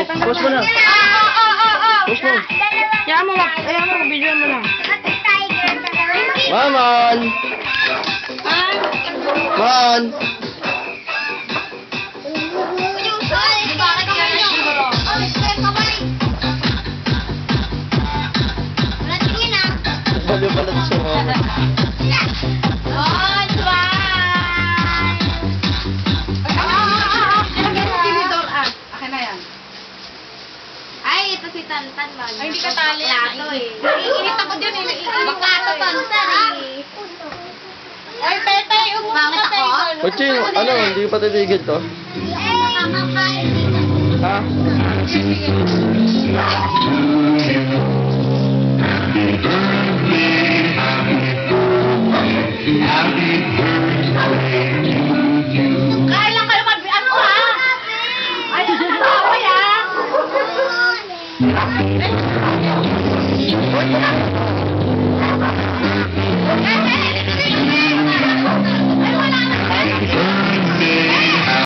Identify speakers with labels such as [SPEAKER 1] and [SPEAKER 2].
[SPEAKER 1] Post mo na. Post mo.
[SPEAKER 2] Kaya mo, video mo lang.
[SPEAKER 1] Maman! Man! Baliw pala sa mama.
[SPEAKER 3] Ay, ito si Tantan man.
[SPEAKER 2] Ay, hindi ka tali.
[SPEAKER 3] Baklato eh.
[SPEAKER 2] Iinit ako dyan eh.
[SPEAKER 3] Baklato Tantan eh.
[SPEAKER 2] Ay, Pete, umupo
[SPEAKER 3] Pangit
[SPEAKER 2] ka,
[SPEAKER 3] ako?
[SPEAKER 2] Pete.
[SPEAKER 1] Kochi, ano? Hindi pa titigil to? Ha?
[SPEAKER 2] Kaya lang kayo ano ha? Ay, ano ako yan?
[SPEAKER 3] Ay,